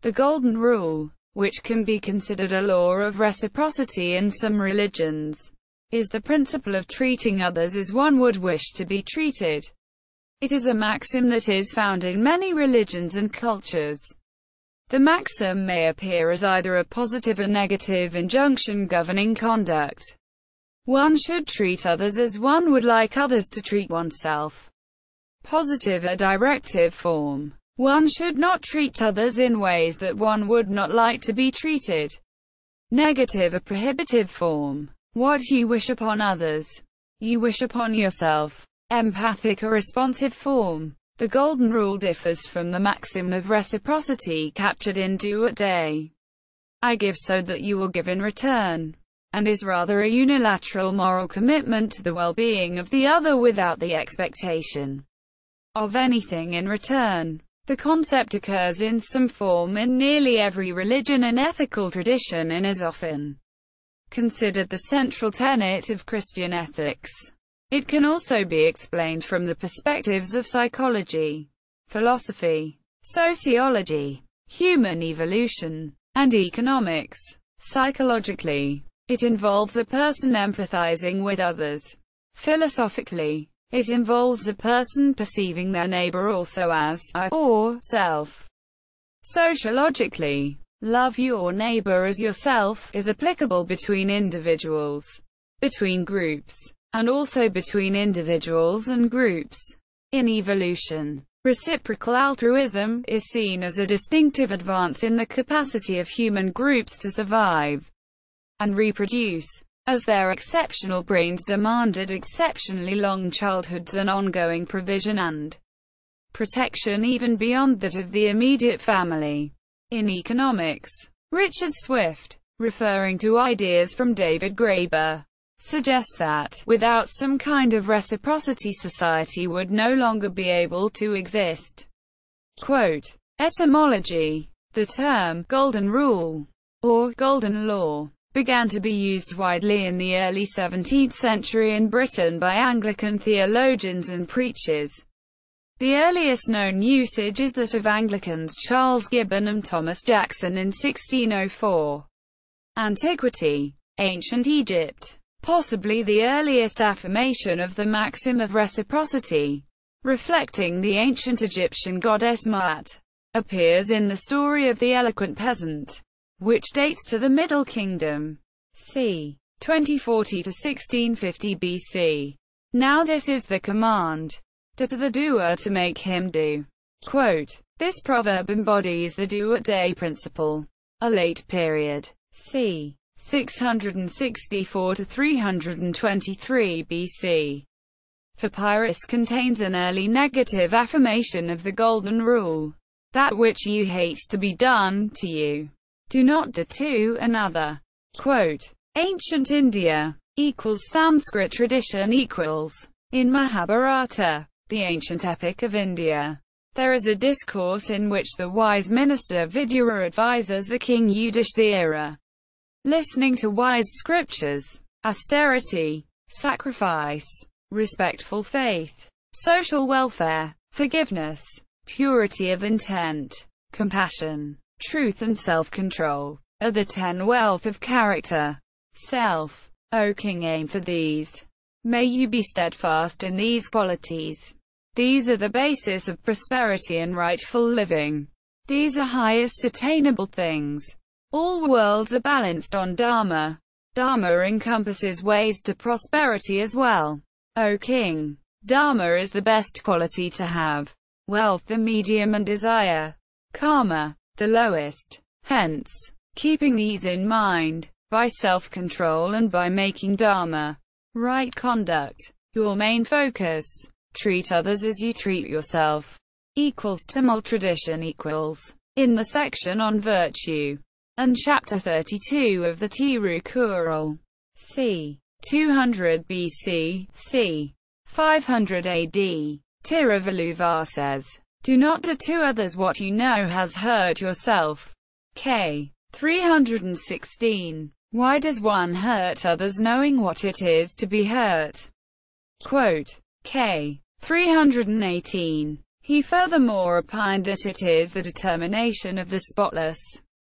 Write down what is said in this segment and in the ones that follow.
The Golden Rule, which can be considered a law of reciprocity in some religions, is the principle of treating others as one would wish to be treated. It is a maxim that is found in many religions and cultures. The maxim may appear as either a positive or negative injunction governing conduct. One should treat others as one would like others to treat oneself. Positive, a directive form. One should not treat others in ways that one would not like to be treated. Negative, a prohibitive form. What you wish upon others, you wish upon yourself. Empathic, a responsive form. The Golden Rule differs from the maxim of reciprocity captured in Do What Day. I give so that you will give in return, and is rather a unilateral moral commitment to the well-being of the other without the expectation of anything in return. The concept occurs in some form in nearly every religion and ethical tradition and is often considered the central tenet of Christian ethics. It can also be explained from the perspectives of psychology, philosophy, sociology, human evolution, and economics. Psychologically, it involves a person empathizing with others. Philosophically, it involves a person perceiving their neighbor also as I or self. Sociologically, love your neighbor as yourself is applicable between individuals, between groups, and also between individuals and groups. In evolution, reciprocal altruism is seen as a distinctive advance in the capacity of human groups to survive and reproduce, as their exceptional brains demanded exceptionally long childhoods and ongoing provision and protection even beyond that of the immediate family. In economics, Richard Swift, referring to ideas from David Graeber, suggests that, without some kind of reciprocity, society would no longer be able to exist. Quote, etymology. The term, golden rule, or golden law, began to be used widely in the early 17th century in Britain by Anglican theologians and preachers. The earliest known usage is that of Anglicans Charles Gibbon and Thomas Jackson in 1604. Antiquity. Ancient Egypt. Possibly the earliest affirmation of the maxim of reciprocity, reflecting the ancient Egyptian goddess Ma'at, appears in the story of the eloquent peasant, which dates to the Middle Kingdom, c. 2040 to 1650 BC. Now this is the command to the doer to make him do. Quote, this proverb embodies the do-what-day principle. A late period, c. 664 to 323 BC. Papyrus contains an early negative affirmation of the Golden Rule. That which you hate to be done to you, do not do to another. Quote, ancient India equals Sanskrit tradition equals. In Mahabharata, the ancient epic of India, there is a discourse in which the wise minister Vidura advises the king Yudhishthira, listening to wise scriptures, austerity, sacrifice, respectful faith, social welfare, forgiveness, purity of intent, compassion, truth and self-control, are the 10 wealth of character. Self. O king, aim for these. May you be steadfast in these qualities. These are the basis of prosperity and rightful living. These are highest attainable things. All worlds are balanced on Dharma. Dharma encompasses ways to prosperity as well. O king, Dharma is the best quality to have. Wealth the medium and desire. Karma, the lowest. Hence, keeping these in mind, by self-control and by making Dharma, right conduct, your main focus, treat others as you treat yourself, equals Tamil tradition equals. In the section on virtue, and chapter 32 of the Tirukural, c. 200 BC, c. 500 AD, Tiruvalluvar says, do not do to others what you know has hurt yourself. K. 316. Why does one hurt others knowing what it is to be hurt? Quote, K. 318. He furthermore opined that it is the determination of the spotless,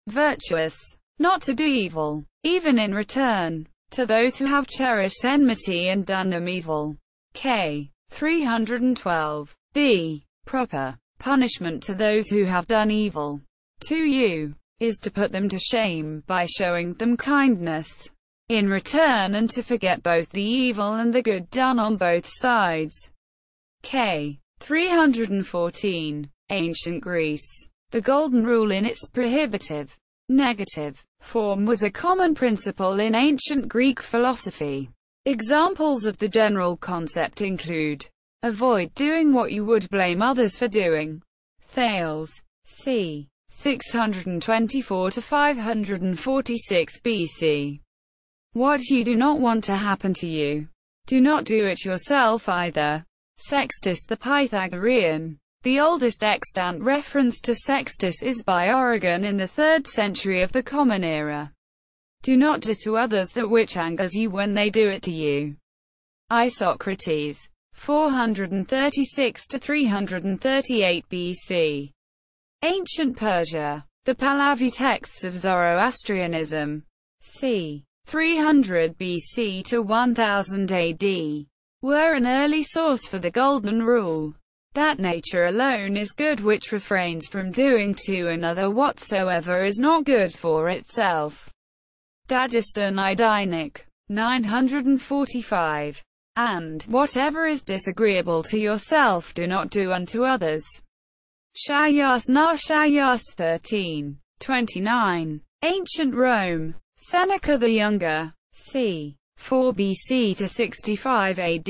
virtuous, not to do evil, even in return, to those who have cherished enmity and done them evil. K. 312. B. Proper punishment to those who have done evil to you is to put them to shame by showing them kindness in return and to forget both the evil and the good done on both sides. K. 314. Ancient Greece. The Golden Rule in its prohibitive, negative form was a common principle in ancient Greek philosophy. Examples of the general concept include: avoid doing what you would blame others for doing. Thales. c. 624 to 546 BC. What you do not want to happen to you, do not do it yourself either. Sextus the Pythagorean. The oldest extant reference to Sextus is by Origen in the 3rd century of the Common Era. Do not do to others that which angers you when they do it to you. Isocrates. 436 to 338 BC. Ancient Persia. The Pahlavi texts of Zoroastrianism. c. 300 BC to 1000 AD. Were an early source for the Golden Rule, that nature alone is good which refrains from doing to another whatsoever is not good for itself. Dagestan Idinic. 945. And whatever is disagreeable to yourself do not do unto others. Shayas Na Shayas 13. 29. Ancient Rome. Seneca the Younger. c. 4 BC to 65 AD.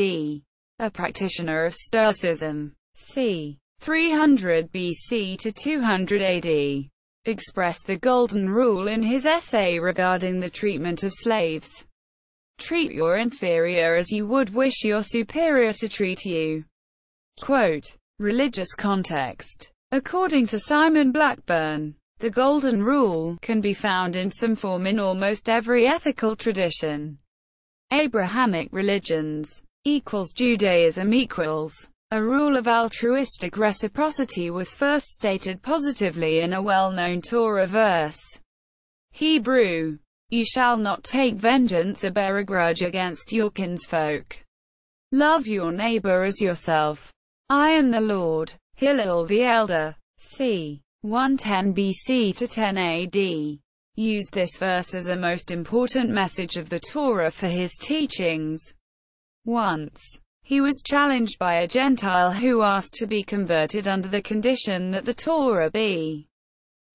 A practitioner of Stoicism. c. 300 BC to 200 AD. Expressed the Golden Rule in his essay regarding the treatment of slaves. Treat your inferior as you would wish your superior to treat you. Quote. Religious context. According to Simon Blackburn, the Golden Rule can be found in some form in almost every ethical tradition. Abrahamic religions equals Judaism equals. A rule of altruistic reciprocity was first stated positively in a well-known Torah verse. Hebrew. You shall not take vengeance or bear a grudge against your kinsfolk. Love your neighbor as yourself. I am the Lord. Hillel the Elder. c. 110 BC to 10 AD. Used this verse as a most important message of the Torah for his teachings. Once, he was challenged by a Gentile who asked to be converted under the condition that the Torah be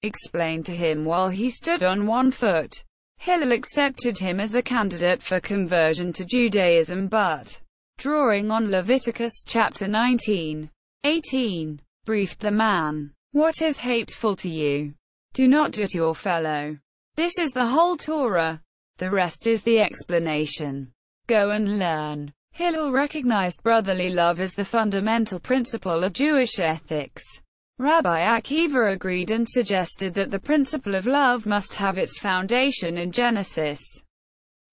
explained to him while he stood on one foot. Hillel accepted him as a candidate for conversion to Judaism but, drawing on Leviticus chapter 19, 18, briefed the man. What is hateful to you? Do not do to your fellow. This is the whole Torah. The rest is the explanation. Go and learn. Hillel recognized brotherly love as the fundamental principle of Jewish ethics. Rabbi Akiva agreed and suggested that the principle of love must have its foundation in Genesis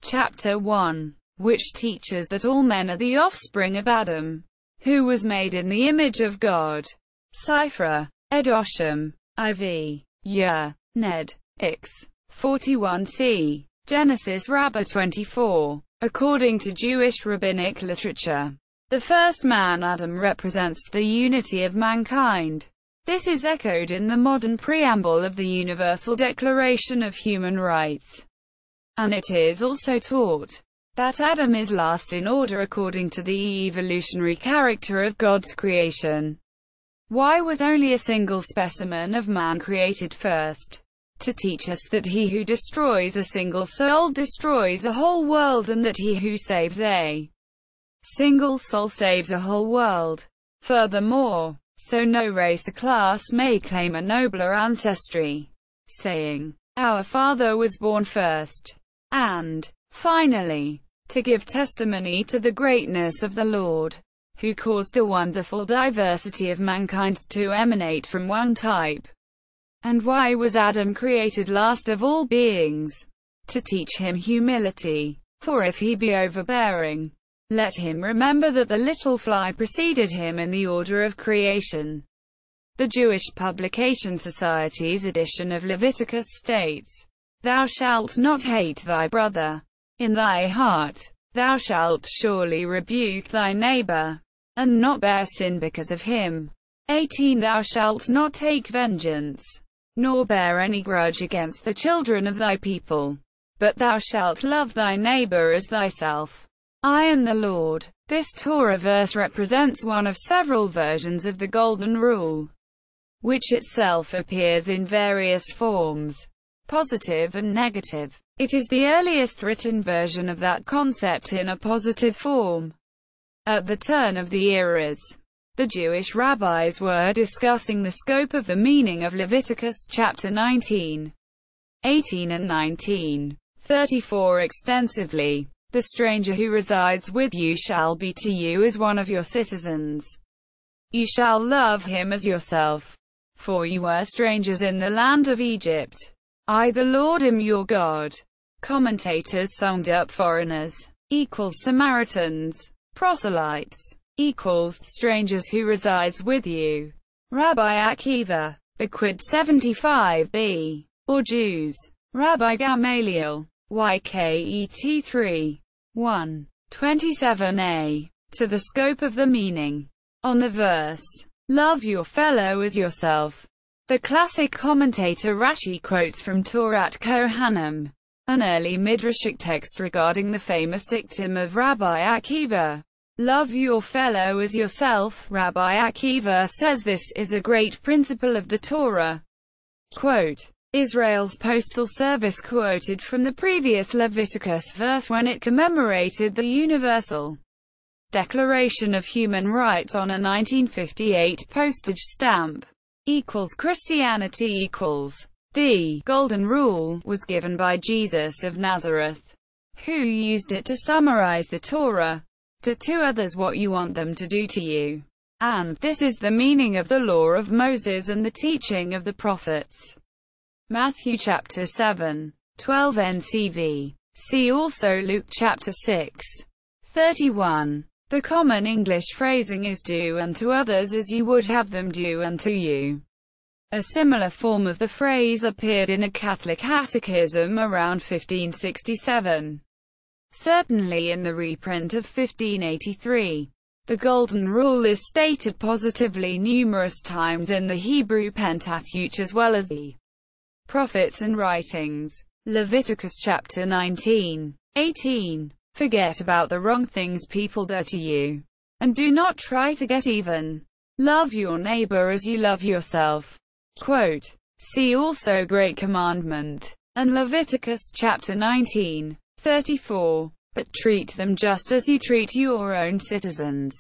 chapter 1, which teaches that all men are the offspring of Adam, who was made in the image of God. Sifra. Edosham. IV. Ya. Ned. Ix. 41c. Genesis Rabbah 24. According to Jewish rabbinic literature, the first man Adam represents the unity of mankind. This is echoed in the modern preamble of the Universal Declaration of Human Rights. And it is also taught that Adam is last in order according to the evolutionary character of God's creation. Why was only a single specimen of man created first? To teach us that he who destroys a single soul destroys a whole world, and that he who saves a single soul saves a whole world. Furthermore, so no race or class may claim a nobler ancestry, saying, our father was born first. And, finally, to give testimony to the greatness of the Lord, who caused the wonderful diversity of mankind to emanate from one type. And why was Adam created last of all beings? To teach him humility. For if he be overbearing, Let him remember that the little fly preceded him in the order of creation. The Jewish Publication Society's edition of Leviticus states, "Thou shalt not hate thy brother in thy heart. Thou shalt surely rebuke thy neighbor, and not bear sin because of him." 18. Thou shalt not take vengeance, nor bear any grudge against the children of thy people, but thou shalt love thy neighbor as thyself. I am the Lord. This Torah verse represents one of several versions of the Golden Rule, which itself appears in various forms, positive and negative. It is the earliest written version of that concept in a positive form. At the turn of the eras, the Jewish rabbis were discussing the scope of the meaning of Leviticus chapter 19, 18 and 19:34 extensively. The stranger who resides with you shall be to you as one of your citizens. You shall love him as yourself. For you were strangers in the land of Egypt. I the Lord am your God. Commentators summed up foreigners equals Samaritans, proselytes equals strangers who resides with you. Rabbi Akiva, Liquid 75b, or Jews. Rabbi Gamaliel, YKET 3. 1. 27a. To the scope of the meaning. On the verse, "Love your fellow as yourself," the classic commentator Rashi quotes from Torat Kohanim, an early midrashic text regarding the famous dictum of Rabbi Akiva, "Love your fellow as yourself." Rabbi Akiva says this is a great principle of the Torah. Quote, Israel's Postal Service quoted from the previous Leviticus verse when it commemorated the Universal Declaration of Human Rights on a 1958 postage stamp. Christianity equals. The Golden Rule was given by Jesus of Nazareth, who used it to summarize the Torah. Do to others what you want them to do to you. And this is the meaning of the law of Moses and the teaching of the prophets. Matthew chapter 7, 12 NCV. See also Luke chapter 6, 31. The common English phrasing is do unto others as you would have them do unto you. A similar form of the phrase appeared in a Catholic catechism around 1567. Certainly in the reprint of 1583. The Golden Rule is stated positively numerous times in the Hebrew Pentateuch as well as the prophets and writings. Leviticus chapter 19, 18. Forget about the wrong things people do to you, and do not try to get even. Love your neighbor as you love yourself. Quote, see also Great Commandment, and Leviticus chapter 19, 34. But treat them just as you treat your own citizens.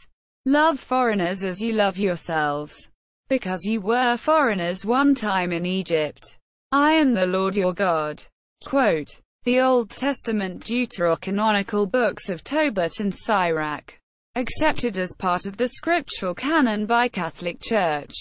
Love foreigners as you love yourselves, because you were foreigners one time in Egypt. I am the Lord your God. Quote, the Old Testament Deuterocanonical books of Tobit and Sirach, accepted as part of the scriptural canon by Catholic Church,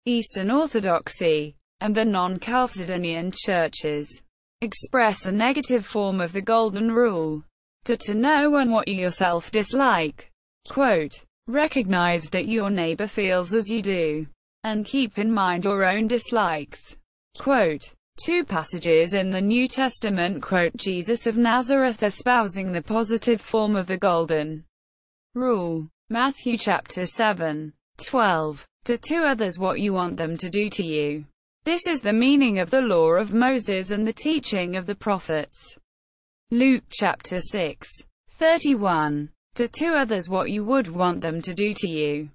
Eastern Orthodoxy, and the non-Chalcedonian churches, express a negative form of the Golden Rule. Do to no one what you yourself dislike. Quote, recognize that your neighbor feels as you do, and keep in mind your own dislikes. Quote, two passages in the New Testament quote Jesus of Nazareth espousing the positive form of the Golden Rule. Matthew chapter 7, 12. Do to others what you want them to do to you. This is the meaning of the law of Moses and the teaching of the prophets. Luke chapter 6, 31. Do to others what you would want them to do to you.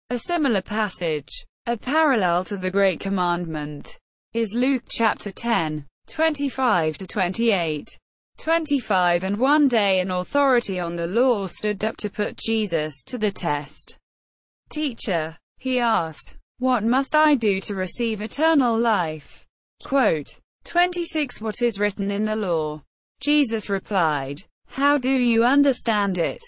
A similar passage, a parallel to the Great Commandment, is Luke chapter 10, 25-28. 25. And one day an authority on the law stood up to put Jesus to the test. Teacher, he asked, what must I do to receive eternal life? Quote, 26. What is written in the law? Jesus replied, how do you understand it?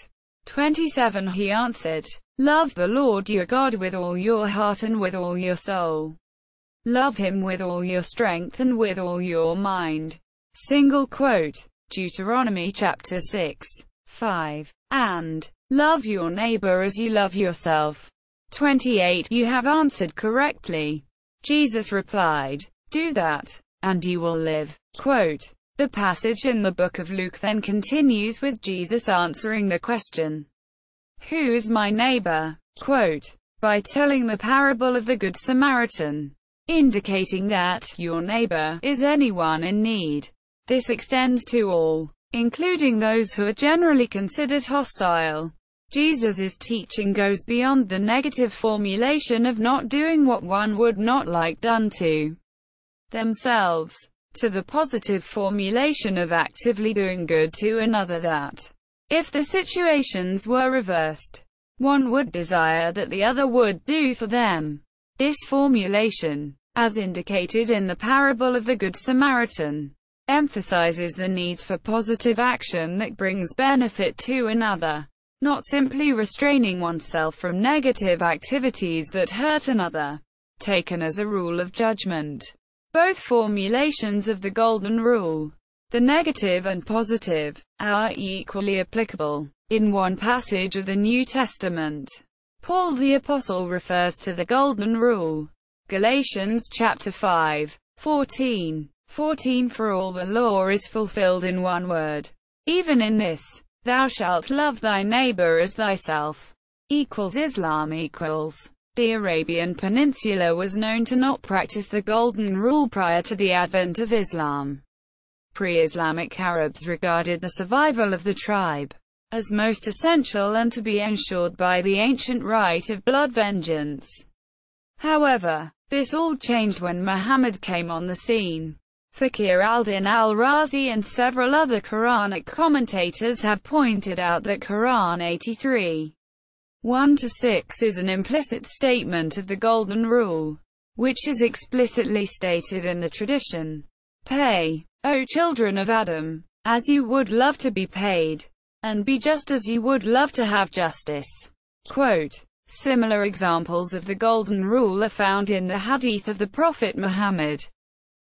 27. He answered, love the Lord your God with all your heart and with all your soul. Love him with all your strength and with all your mind. Single quote. Deuteronomy chapter 6, 5. And Love your neighbor as you love yourself. 28. You have answered correctly. Jesus replied, do that, and you will live. Quote. The passage in the book of Luke then continues with Jesus answering the question, who is my neighbor? Quote. By telling the parable of the Good Samaritan, indicating that your neighbor is anyone in need. This extends to all, including those who are generally considered hostile. Jesus' teaching goes beyond the negative formulation of not doing what one would not like done to themselves, to the positive formulation of actively doing good to another that, if the situations were reversed, one would desire that the other would do for them. This formulation, as indicated in the parable of the Good Samaritan, emphasizes the needs for positive action that brings benefit to another, not simply restraining oneself from negative activities that hurt another, taken as a rule of judgment. Both formulations of the Golden Rule, the negative and positive, are equally applicable. In one passage of the New Testament, Paul the Apostle refers to the Golden Rule. Galatians chapter 5, 14. For all the law is fulfilled in one word, even in this, thou shalt love thy neighbor as thyself. Islam equals. The Arabian Peninsula was known to not practice the Golden Rule prior to the advent of Islam. Pre-Islamic Arabs regarded the survival of the tribe as most essential and to be ensured by the ancient right of blood vengeance. However, this all changed when Muhammad came on the scene. Fakir al-Din al-Razi and several other Quranic commentators have pointed out that Quran 83, 1-6 is an implicit statement of the Golden Rule, which is explicitly stated in the tradition. Pay, O children of Adam, as you would love to be paid, and be just as you would love to have justice. Quote. Similar examples of the Golden Rule are found in the Hadith of the Prophet Muhammad.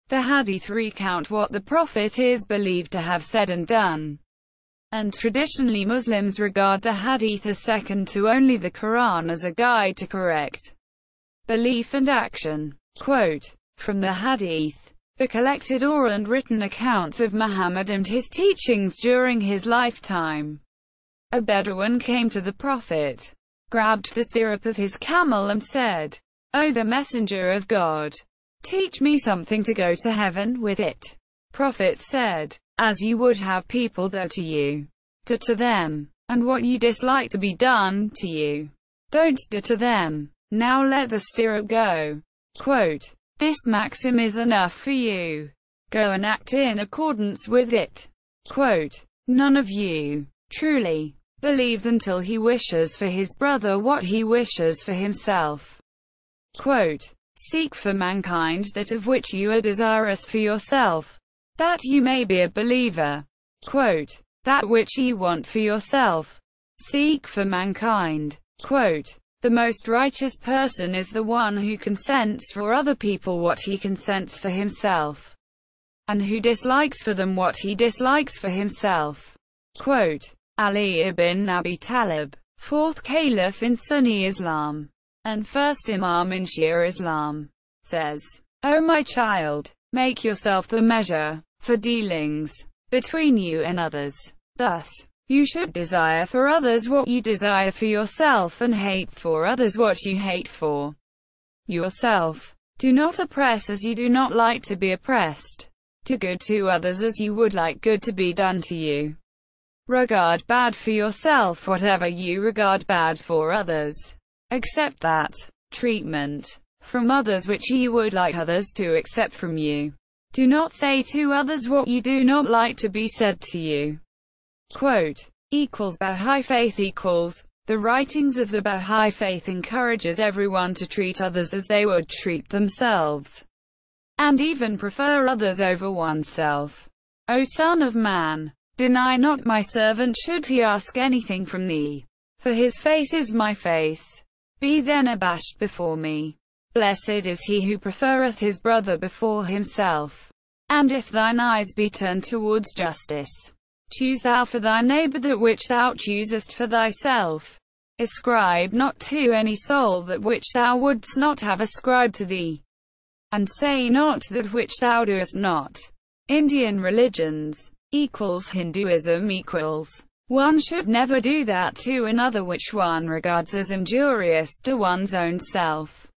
The Hadith recount what the Prophet is believed to have said and done, and traditionally Muslims regard the Hadith as second to only the Quran as a guide to correct belief and action. Quote. From the Hadith, the collected oral and written accounts of Muhammad and his teachings during his lifetime. A Bedouin came to the Prophet, grabbed the stirrup of his camel and said, O the Messenger of God, teach me something to go to heaven with it. Prophet said, as you would have people do to you, do to them, and what you dislike to be done to you, don't do to them. Now let the stirrup go. Quote. This maxim is enough for you. Go and act in accordance with it. Quote. None of you truly believes until he wishes for his brother what he wishes for himself. Quote. Seek for mankind that of which you are desirous for yourself, that you may be a believer. Quote. That which you want for yourself, seek for mankind. Quote. The most righteous person is the one who consents for other people what he consents for himself, and who dislikes for them what he dislikes for himself. Quote. Ali ibn Abi Talib, 4th Caliph in Sunni Islam, and first Imam in Shia Islam, says, O my child, make yourself the measure for dealings between you and others. Thus, you should desire for others what you desire for yourself and hate for others what you hate for yourself. Do not oppress as you do not like to be oppressed. Do good to others as you would like good to be done to you. Regard bad for yourself whatever you regard bad for others. Accept that treatment from others which you would like others to accept from you. Do not say to others what you do not like to be said to you. Quote. Baha'i Faith equals. The writings of the Baha'i Faith encourages everyone to treat others as they would treat themselves, and even prefer others over oneself. O Son of Man, deny not my servant should he ask anything from thee, for his face is my face. Be then abashed before me. Blessed is he who prefereth his brother before himself. And if thine eyes be turned towards justice, Choose thou for thy neighbor that which thou choosest for thyself. Ascribe not to any soul that which thou wouldst not have ascribed to thee. And say not that which thou doest not. Indian religions equals Hinduism equals. One should never do that to another which one regards as injurious to one's own self.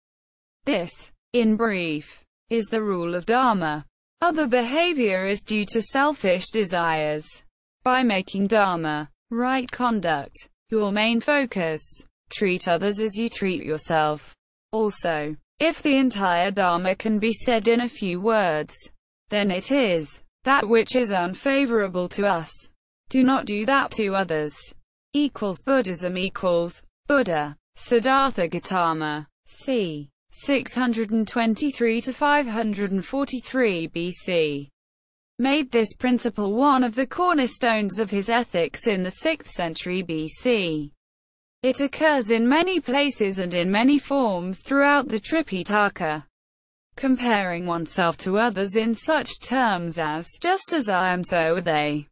This, in brief, is the rule of Dharma. Other behavior is due to selfish desires. By making Dharma, right conduct, your main focus, treat others as you treat yourself. Also, if the entire Dharma can be said in a few words, then it is that which is unfavorable to us. Do not do that to others. Equals Buddhism equals Buddha. Siddhartha Gautama, c. 623 to 543 BC. Made this principle one of the cornerstones of his ethics in the 6th century BC. It occurs in many places and in many forms throughout the Tripitaka. Comparing oneself to others in such terms as, just as I am so are they.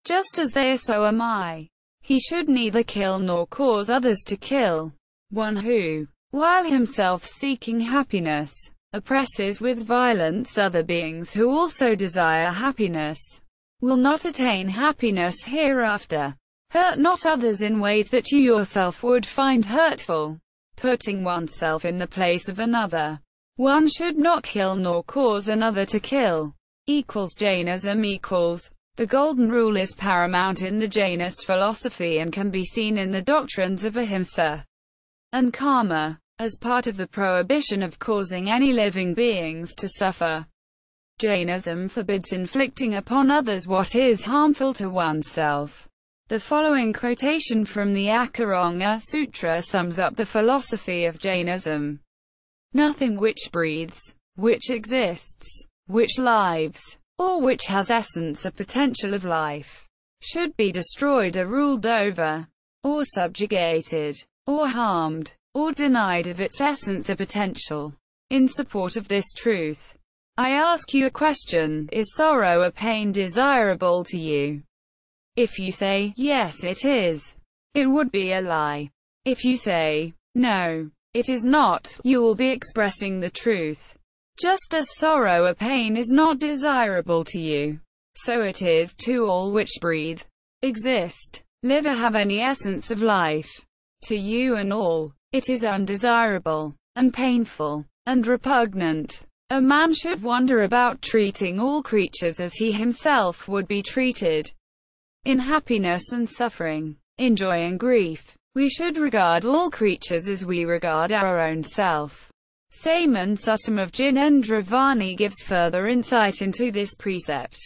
Just as they are so am I. He should neither kill nor cause others to kill. One who, while himself seeking happiness, oppresses with violence other beings who also desire happiness, will not attain happiness hereafter. Hurt not others in ways that you yourself would find hurtful. Putting oneself in the place of another. One should not kill nor cause another to kill. Equals Jainism equals. The Golden Rule is paramount in the Jainist philosophy and can be seen in the doctrines of ahimsa and karma, as part of the prohibition of causing any living beings to suffer. Jainism forbids inflicting upon others what is harmful to oneself. The following quotation from the Akaranga Sutra sums up the philosophy of Jainism. Nothing which breathes, which exists, which lives, or which has essence or potential of life, should be destroyed or ruled over, or subjugated, or harmed, or denied of its essence or potential. In support of this truth, I ask you a question: is sorrow or pain desirable to you? If you say, yes it is, it would be a lie. If you say, no, it is not, you will be expressing the truth. Just as sorrow or pain is not desirable to you, so it is to all which breathe, exist, live or have any essence of life. To you and all, it is undesirable, and painful, and repugnant. A man should wonder about treating all creatures as he himself would be treated. In happiness and suffering, in joy and grief, we should regard all creatures as we regard our own self. Saman Suttam of Jinendravani gives further insight into this precept.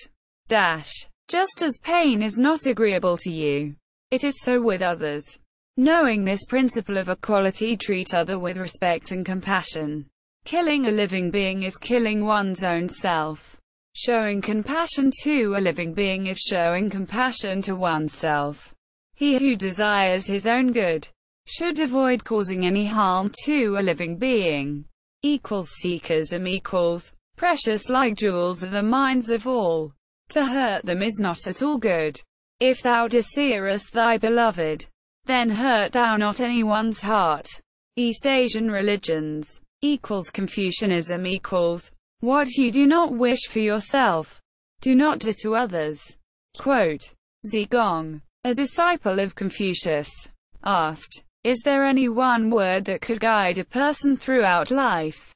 Just as pain is not agreeable to you, it is so with others. Knowing this principle of equality, treat other with respect and compassion. Killing a living being is killing one's own self. Showing compassion to a living being is showing compassion to oneself. He who desires his own good should avoid causing any harm to a living being. Equals Sikhism equals. Precious like jewels are the minds of all. To hurt them is not at all good. If thou desirest thy beloved, then hurt thou not anyone's heart. East Asian religions equals Confucianism equals. What you do not wish for yourself, do not do to others. Quote. Zigong, a disciple of Confucius, asked, is there any one word that could guide a person throughout life?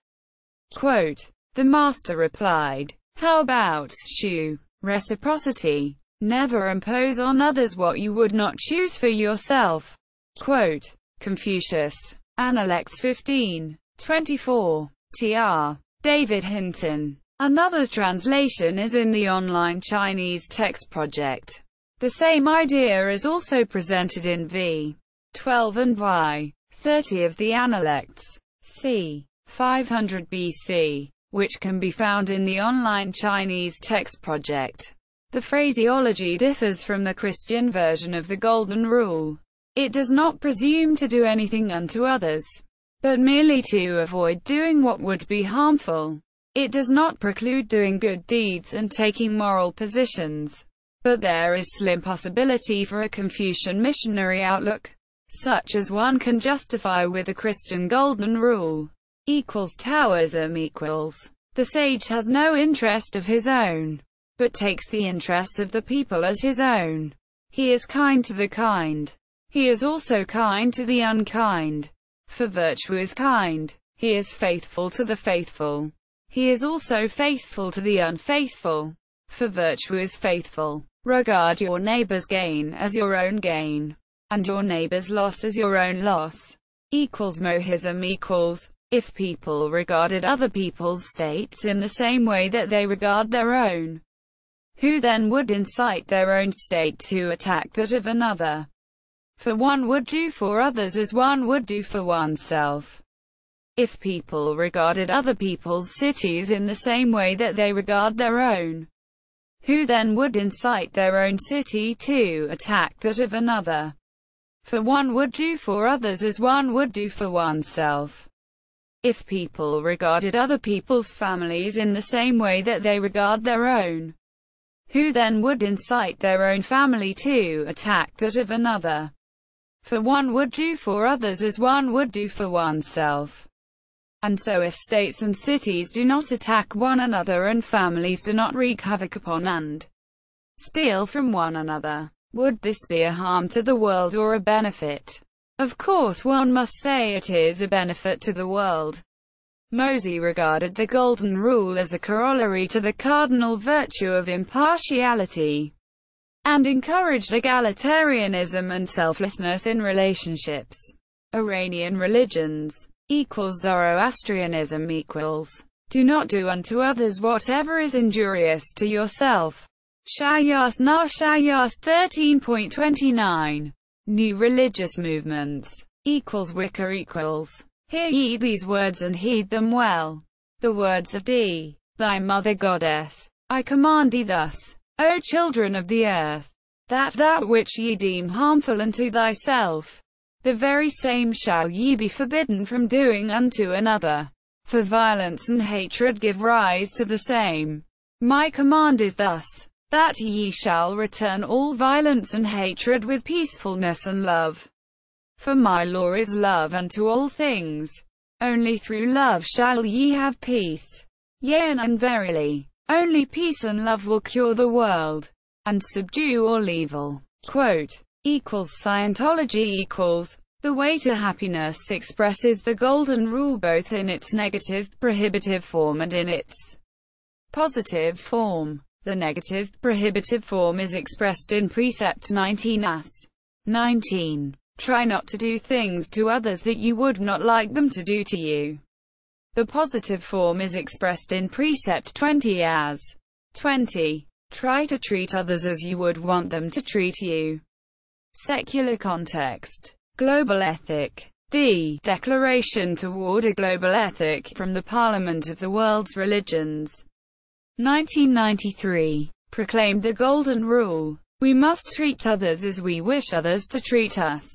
Quote. The master replied, how about shu, reciprocity? Never impose on others what you would not choose for yourself. Quote. Confucius. Analects 15:24. Tr. David Hinton. Another translation is in the online Chinese text project. The same idea is also presented in v. 12 and y. 30 of the Analects, c. 500 BC, which can be found in the online Chinese text project. The phraseology differs from the Christian version of the Golden Rule. It does not presume to do anything unto others, but merely to avoid doing what would be harmful. It does not preclude doing good deeds and taking moral positions. But there is slim possibility for a Confucian missionary outlook, such as one can justify with the Christian golden rule equals Taoism equals. The sage has no interest of his own, but takes the interest of the people as his own. He is kind to the kind. He is also kind to the unkind. For virtue is kind. He is faithful to the faithful. He is also faithful to the unfaithful. For virtue is faithful. Regard your neighbor's gain as your own gain, and your neighbor's loss as your own loss. Equals mohism equals. If people regarded other people's states in the same way that they regard their own, who then would incite their own state to attack that of another? For one would do for others as one would do for oneself. If people regarded other people's cities in the same way that they regard their own, who then would incite their own city to attack that of another? For one would do for others as one would do for oneself. If people regarded other people's families in the same way that they regard their own, who then would incite their own family to attack that of another? For one would do for others as one would do for oneself. And so if states and cities do not attack one another and families do not wreak havoc upon and steal from one another, would this be a harm to the world or a benefit? Of course one must say it is a benefit to the world. Mosey regarded the Golden Rule as a corollary to the cardinal virtue of impartiality, and encouraged egalitarianism and selflessness in relationships. Iranian religions equals Zoroastrianism equals. Do not do unto others whatever is injurious to yourself. Shayas Na Shayas 13.29. New religious movements equals Wicca equals. Hear ye these words and heed them well. The words of D. Thy mother goddess. I command thee thus, O children of the earth, that which ye deem harmful unto thyself, the very same shall ye be forbidden from doing unto another. For violence and hatred give rise to the same. My command is thus, that ye shall return all violence and hatred with peacefulness and love. For my law is love unto all things. Only through love shall ye have peace. Yea, and verily, only peace and love will cure the world, and subdue all evil. Quote, equals Scientology equals. The way to happiness expresses the Golden Rule both in its negative, prohibitive form and in its positive form. The negative, prohibitive form is expressed in Precept 19 as 19. Try not to do things to others that you would not like them to do to you. The positive form is expressed in Precept 20 as 20. Try to treat others as you would want them to treat you. Secular context. Global ethic. The Declaration Toward a Global Ethic from the Parliament of the World's Religions, 1993, proclaimed the Golden Rule. We must treat others as we wish others to treat us,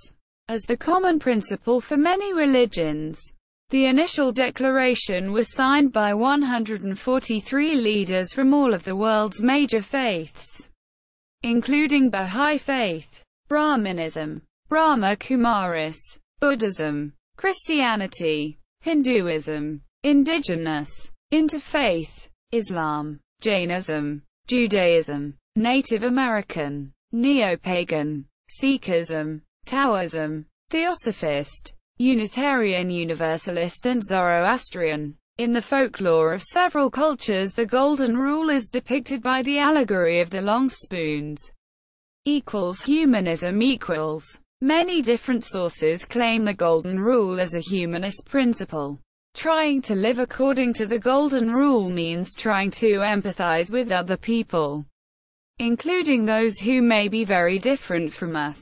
as the common principle for many religions. The initial declaration was signed by 143 leaders from all of the world's major faiths, including Bahá'í Faith, Brahmanism, Brahma Kumaris, Buddhism, Christianity, Hinduism, Indigenous, Interfaith, Islam, Jainism, Judaism, Native American, Neo-Pagan, Sikhism, Taoism, Theosophist, Unitarian Universalist and Zoroastrian. In the folklore of several cultures, the Golden Rule is depicted by the allegory of the long spoons. Humanism equals. Many different sources claim the Golden Rule as a humanist principle. Trying to live according to the Golden Rule means trying to empathize with other people, including those who may be very different from us.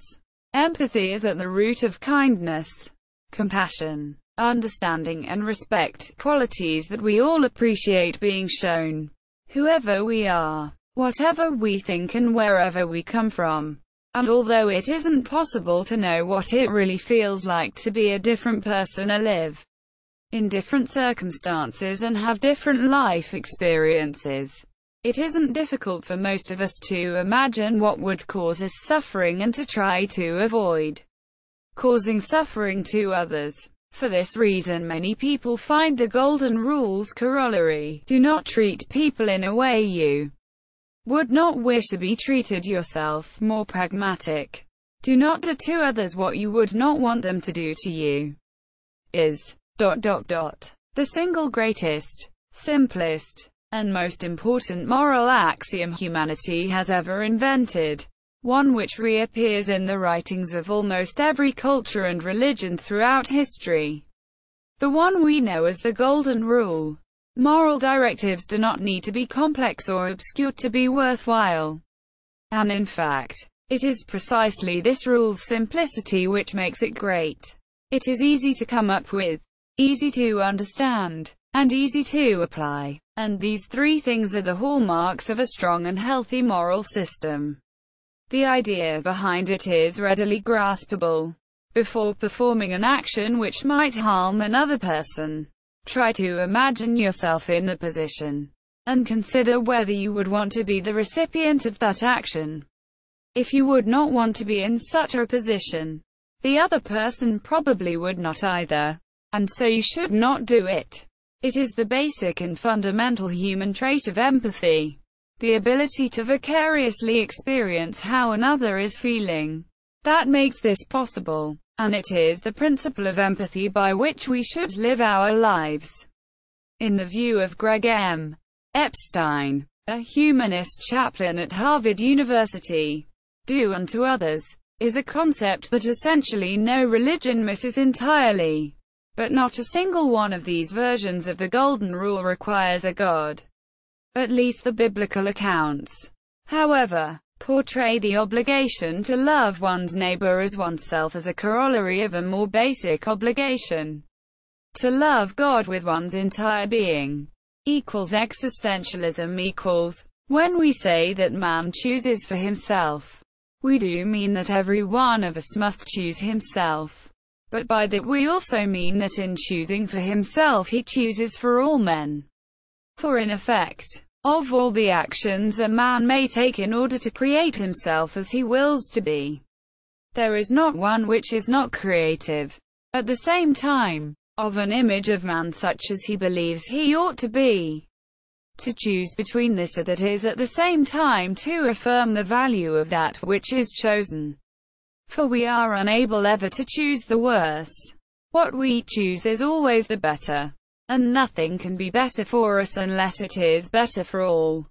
Empathy is at the root of kindness, compassion, understanding and respect, qualities that we all appreciate being shown, whoever we are, whatever we think and wherever we come from. And although it isn't possible to know what it really feels like to be a different person or live in different circumstances and have different life experiences, It isn't difficult for most of us to imagine what would cause us suffering and to try to avoid causing suffering to others. For this reason many people find the Golden Rule's corollary, do not treat people in a way you would not wish to be treated yourself, more pragmatic. Do not do to others what you would not want them to do to you, is ... the single greatest, simplest, and most important moral axiom humanity has ever invented, one which reappears in the writings of almost every culture and religion throughout history. The one we know as the Golden Rule. Moral directives do not need to be complex or obscure to be worthwhile. And in fact, it is precisely this rule's simplicity which makes it great. It is easy to come up with, easy to understand, and easy to apply. And these three things are the hallmarks of a strong and healthy moral system. The idea behind it is readily graspable. Before performing an action which might harm another person, try to imagine yourself in the position, and consider whether you would want to be the recipient of that action. If you would not want to be in such a position, the other person probably would not either, and so you should not do it. It is the basic and fundamental human trait of empathy, the ability to vicariously experience how another is feeling, that makes this possible, and it is the principle of empathy by which we should live our lives. In the view of Greg M. Epstein, a humanist chaplain at Harvard University, do unto others is a concept that essentially no religion misses entirely. But not a single one of these versions of the Golden Rule requires a God. At least the biblical accounts, however, portray the obligation to love one's neighbor as oneself as a corollary of a more basic obligation to love God with one's entire being. Existentialism . When we say that man chooses for himself, we do mean that every one of us must choose himself. But by that we also mean that in choosing for himself he chooses for all men. For in effect, of all the actions a man may take in order to create himself as he wills to be, there is not one which is not creative. At the same time, of an image of man such as he believes he ought to be. To choose between this or that is at the same time to affirm the value of that which is chosen. For we are unable ever to choose the worse. What we choose is always the better. And nothing can be better for us unless it is better for all.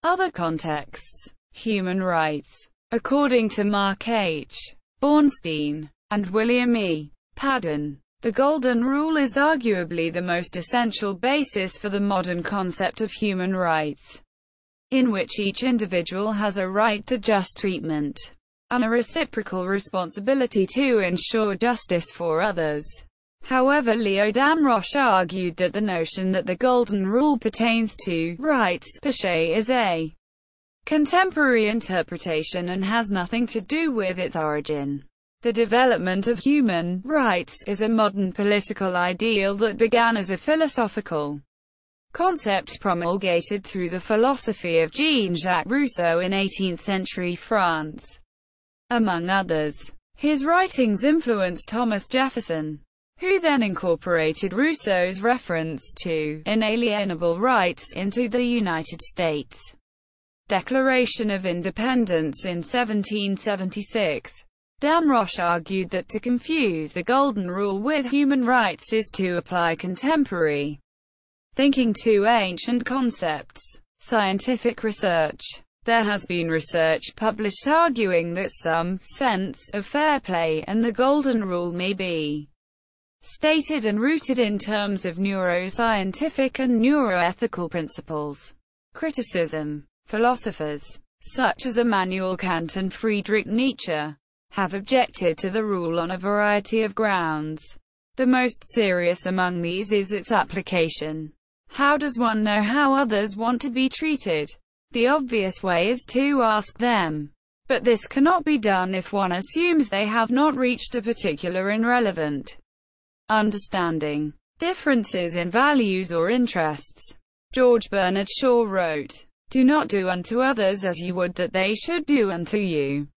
Other contexts. Human rights. According to Mark H. Bornstein and William E. Padden, the Golden Rule is arguably the most essential basis for the modern concept of human rights, in which each individual has a right to just treatment and a reciprocal responsibility to ensure justice for others. However, Leo Damrosch argued that the notion that the Golden Rule pertains to rights per se is a contemporary interpretation and has nothing to do with its origin. The development of human rights is a modern political ideal that began as a philosophical concept promulgated through the philosophy of Jean-Jacques Rousseau in 18th-century France. Among others, his writings influenced Thomas Jefferson, who then incorporated Rousseau's reference to inalienable rights into the United States Declaration of Independence in 1776. Damrosch argued that to confuse the Golden Rule with human rights is to apply contemporary thinking to ancient concepts. Scientific research. There has been research published arguing that some sense of fair play and the Golden Rule may be stated and rooted in terms of neuroscientific and neuroethical principles. Criticism. Philosophers, such as Immanuel Kant and Friedrich Nietzsche, have objected to the rule on a variety of grounds. The most serious among these is its application. How does one know how others want to be treated? The obvious way is to ask them. But this cannot be done if one assumes they have not reached a particular and relevant understanding. Differences in values or interests. George Bernard Shaw wrote, Do not do unto others as you would that they should do unto you.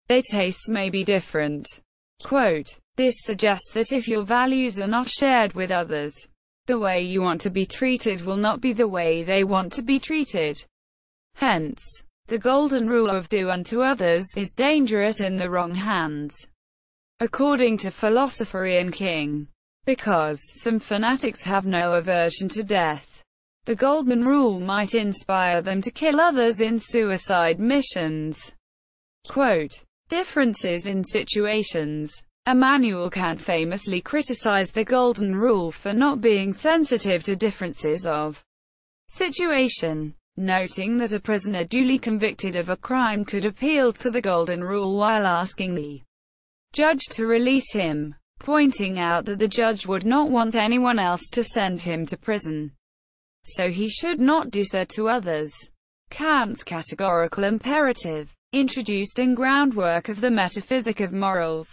Their tastes may be different. Quote, this suggests that if your values are not shared with others, the way you want to be treated will not be the way they want to be treated. Hence, the golden rule of do unto others is dangerous in the wrong hands. According to philosopher Ian King, because some fanatics have no aversion to death, the golden rule might inspire them to kill others in suicide missions. Quote, differences in situations. Immanuel Kant famously criticized the golden rule for not being sensitive to differences of situation, noting that a prisoner duly convicted of a crime could appeal to the golden rule while asking the judge to release him, pointing out that the judge would not want anyone else to send him to prison, so he should not do so to others. Kant's categorical imperative, introduced in groundwork of the metaphysic of morals,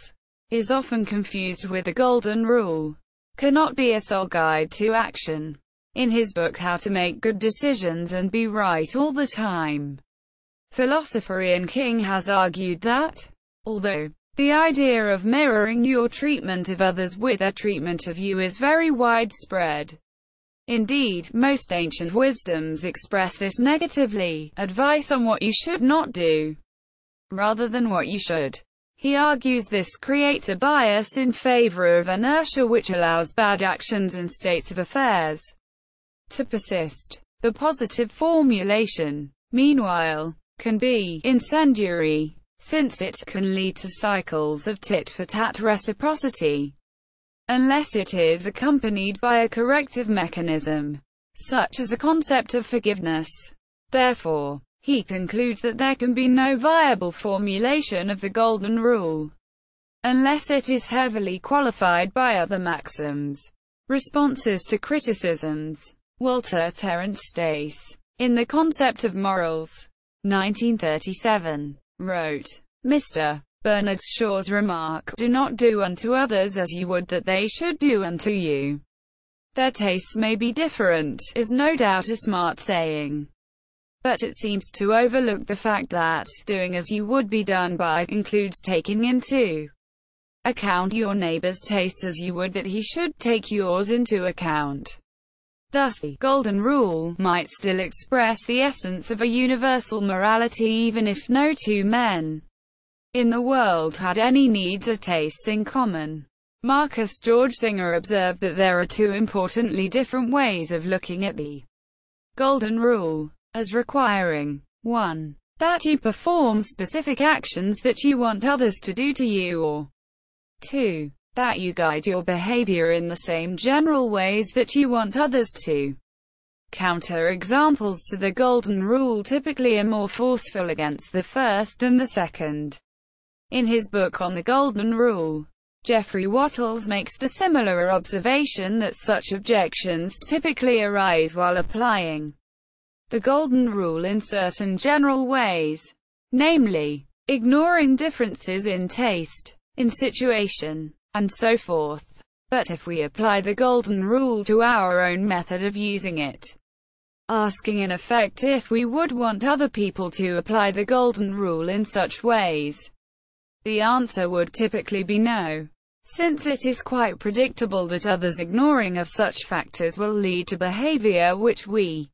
is often confused with the golden rule, cannot be a sole guide to action. In his book How to Make Good Decisions and Be Right All the Time, philosopher Ian King has argued that, although the idea of mirroring your treatment of others with their treatment of you is very widespread, indeed, most ancient wisdoms express this negatively, advice on what you should not do, rather than what you should. He argues this creates a bias in favor of inertia which allows bad actions and states of affairs to persist. The positive formulation, meanwhile, can be incendiary, since it can lead to cycles of tit-for-tat reciprocity, unless it is accompanied by a corrective mechanism, such as a concept of forgiveness. Therefore, he concludes that there can be no viable formulation of the golden rule, unless it is heavily qualified by other maxims. Responses to criticisms. Walter Terence Stace, in The Concept of Morals, 1937, wrote, Mr. Bernard Shaw's remark, do not do unto others as you would that they should do unto you. Their tastes may be different, is no doubt a smart saying, but it seems to overlook the fact that doing as you would be done by includes taking into account your neighbor's tastes as you would that he should take yours into account. Thus, the golden rule might still express the essence of a universal morality even if no two men in the world had any needs or tastes in common. Marcus George Singer observed that there are two importantly different ways of looking at the golden rule, as requiring 1. That you perform specific actions that you want others to do to you, or 2. That you guide your behavior in the same general ways that you want others to. Counter-examples to the golden rule typically are more forceful against the first than the second. In his book on the golden rule, Geoffrey Wattles makes the similar observation that such objections typically arise while applying the golden rule in certain general ways, namely, ignoring differences in taste, in situation, and so forth. But if we apply the golden rule to our own method of using it, asking in effect if we would want other people to apply the golden rule in such ways, the answer would typically be no, since it is quite predictable that others' ignoring of such factors will lead to behavior which we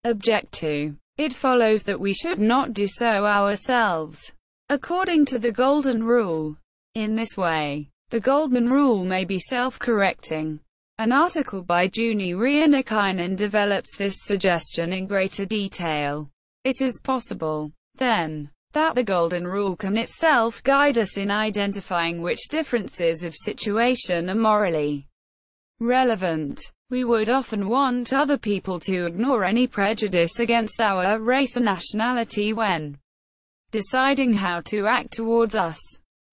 object to. It follows that we should not do so ourselves, according to the golden rule. In this way, the golden rule may be self-correcting. An article by Juni Rienakainen develops this suggestion in greater detail. It is possible, then, that the golden rule can itself guide us in identifying which differences of situation are morally relevant. We would often want other people to ignore any prejudice against our race or nationality when deciding how to act towards us,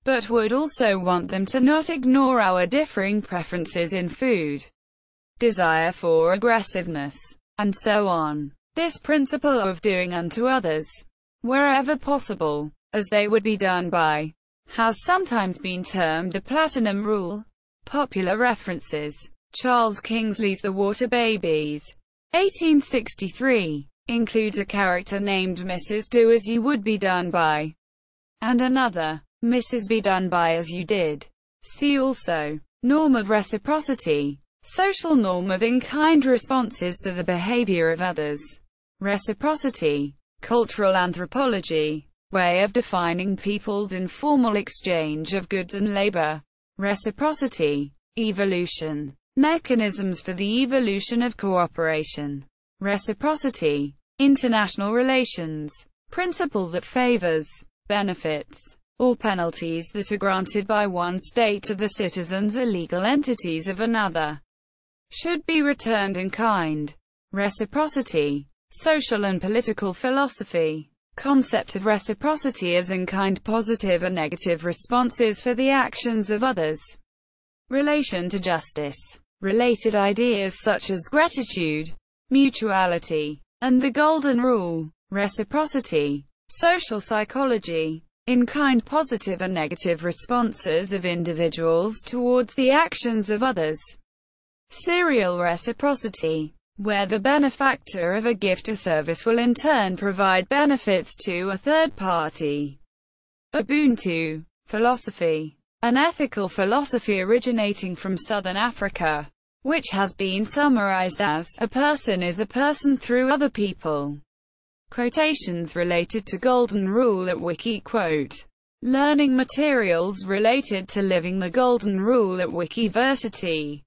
but would also want them to not ignore our differing preferences in food, desire for aggressiveness, and so on. This principle of doing unto others, wherever possible, as they would be done by, has sometimes been termed the Platinum Rule. Popular references: Charles Kingsley's The Water Babies, 1863. includes a character named Mrs. Do as you would be done by, and another, Mrs. Be done by as you did. See also. Norm of reciprocity. Social norm of in-kind responses to the behavior of others. Reciprocity. Cultural anthropology. Way of defining people's informal exchange of goods and labor. Reciprocity. Evolution. Mechanisms for the evolution of cooperation. Reciprocity. International relations. Principle that favors, benefits, or penalties that are granted by one state to the citizens or legal entities of another should be returned in kind. Reciprocity. Social and political philosophy. Concept of reciprocity as in-kind positive or negative responses for the actions of others. Relation to justice. Related ideas such as gratitude, mutuality, and the golden rule. Reciprocity. Social psychology. In-kind positive and negative responses of individuals towards the actions of others. Serial reciprocity, where the benefactor of a gift or service will in turn provide benefits to a third party. Ubuntu philosophy, an ethical philosophy originating from southern Africa, which has been summarized as, a person is a person through other people. Quotations related to Golden Rule at Wiki. Quote. Learning materials related to living the Golden Rule at Wikiversity.